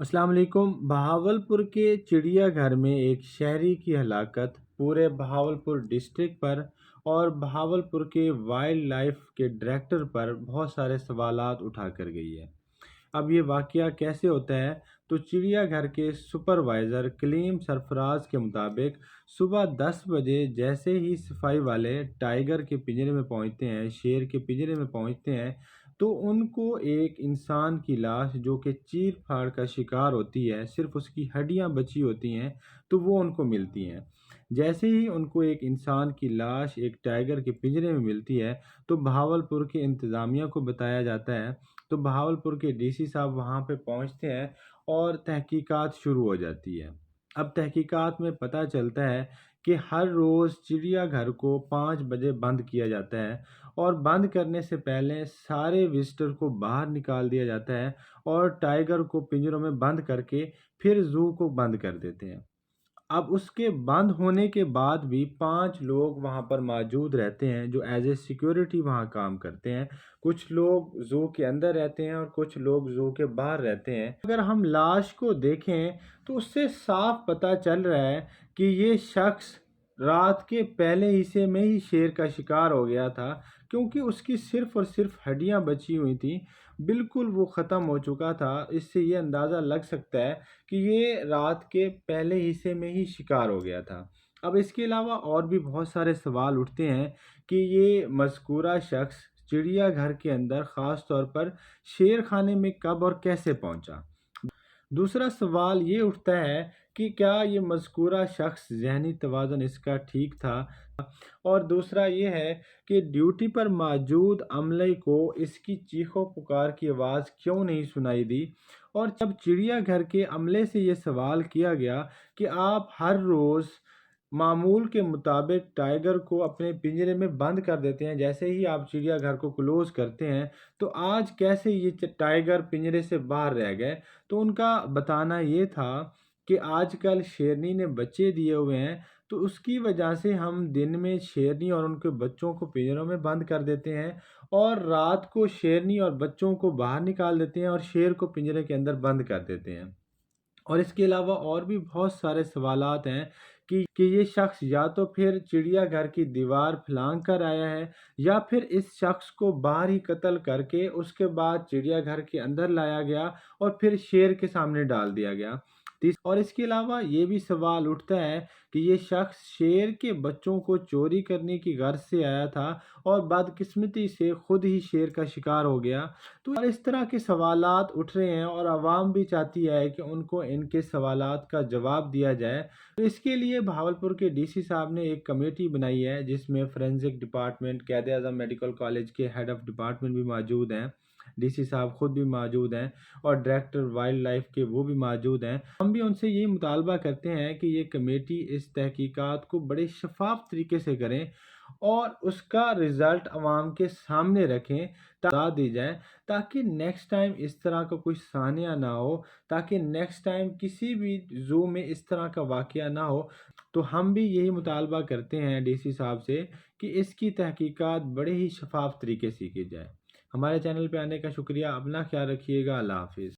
अस्सलाम वालेकुम। बहावलपुर के चिड़ियाघर में एक शहरी की हलाकत पूरे बहावलपुर डिस्ट्रिक्ट पर और बहावलपुर के वाइल्ड लाइफ के डायरेक्टर पर बहुत सारे सवालात उठा कर गई है। अब ये वाकया कैसे होता है? तो चिड़ियाघर के सुपरवाइज़र कलीम सरफराज के मुताबिक सुबह 10 बजे जैसे ही सफाई वाले टाइगर के पिंजरे में पहुंचते हैं, शेर के पिंजरे में पहुंचते हैं, तो उनको एक इंसान की लाश जो कि चीर फाड़ का शिकार होती है, सिर्फ उसकी हड्डियां बची होती हैं, तो वो उनको मिलती हैं। जैसे ही उनको एक इंसान की लाश एक टाइगर के पिंजरे में मिलती है, तो बहावलपुर के इंतज़ामिया को बताया जाता है। तो बहावलपुर के डीसी साहब वहाँ पे पहुँचते हैं और तहकीकात शुरू हो जाती है। अब तहकीकात में पता चलता है कि हर रोज़ चिड़ियाघर को 5 बजे बंद किया जाता है और बंद करने से पहले सारे विज़िटर को बाहर निकाल दिया जाता है और टाइगर को पिंजरों में बंद करके फिर ज़ू को बंद कर देते हैं। अब उसके बंद होने के बाद भी 5 लोग वहाँ पर मौजूद रहते हैं जो एज़ ए सिक्योरिटी वहाँ काम करते हैं। कुछ लोग ज़ू के अंदर रहते हैं और कुछ लोग ज़ू के बाहर रहते हैं। अगर हम लाश को देखें तो उससे साफ पता चल रहा है कि ये शख्स रात के पहले हिस्से में ही शेर का शिकार हो गया था, क्योंकि उसकी सिर्फ़ और सिर्फ़ हड्डियाँ बची हुई थीं। बिल्कुल वो ख़त्म हो चुका था। इससे ये अंदाज़ा लग सकता है कि ये रात के पहले हिस्से में ही शिकार हो गया था। अब इसके अलावा और भी बहुत सारे सवाल उठते हैं कि ये मज़कूरा शख्स चिड़ियाघर के अंदर ख़ास तौर पर शेर खाने में कब और कैसे पहुंचा। दूसरा सवाल ये उठता है कि क्या ये मज़कूरा शख्स ज़हनी तवाज़ुन इसका ठीक था? और दूसरा ये है कि ड्यूटी पर मौजूद अमले को इसकी चीखों-पुकार की आवाज़ क्यों नहीं सुनाई दी? और जब चिड़ियाघर के अमले से ये सवाल किया गया कि आप हर रोज़ मामूल के मुताबिक टाइगर को अपने पिंजरे में बंद कर देते हैं, जैसे ही आप चिड़ियाघर को क्लोज़ करते हैं, तो आज कैसे ये टाइगर पिंजरे से बाहर रह गए? तो उनका बताना ये था कि आजकल शेरनी ने बच्चे दिए हुए हैं, तो उसकी वजह से हम दिन में शेरनी और उनके बच्चों को पिंजरों में बंद कर देते हैं और रात को शेरनी और बच्चों को बाहर निकाल देते हैं और शेर को पिंजरे के अंदर बंद कर देते हैं। और इसके अलावा और भी बहुत सारे सवालात हैं कि ये शख्स या तो फिर चिड़ियाघर की दीवार फलांग कर आया है या फिर इस शख्स को बाहर ही कत्ल करके उसके बाद चिड़ियाघर के अंदर लाया गया और फिर शेर के सामने डाल दिया गया। और इसके अलावा ये भी सवाल उठता है कि ये शख्स शेर के बच्चों को चोरी करने की गर्ज से आया था और बदकिस्मती से खुद ही शेर का शिकार हो गया। तो यार इस तरह के सवालात उठ रहे हैं और आवाम भी चाहती है कि उनको इनके सवालात का जवाब दिया जाए। तो इसके लिए भावलपुर के डीसी साहब ने एक कमेटी बनाई है जिसमें फोरेंसिक डिपार्टमेंट, कायदे आज़म मेडिकल कॉलेज के हेड ऑफ़ डिपार्टमेंट भी मौजूद हैं, डीसी साहब खुद भी मौजूद हैं और डायरेक्टर वाइल्ड लाइफ के वो भी मौजूद हैं। हम भी उनसे यही मुतालबा करते हैं कि ये कमेटी इस तहकीकात को बड़े शफाफ तरीके से करें और उसका रिज़ल्ट अवाम के सामने रखें, बता दी जाए, ताकि नेक्स्ट टाइम इस तरह का कुछ सानिया ना हो, ताकि नेक्स्ट टाइम किसी भी ज़ू में इस तरह का वाक़या ना हो। तो हम भी यही मुतालबा करते हैं डीसी साहब से कि इसकी तहकीकात बड़े ही शफाफ तरीके से की जाए। हमारे चैनल पे आने का शुक्रिया। अपना ख्याल रखिएगा। अल्लाह हाफ़िज़।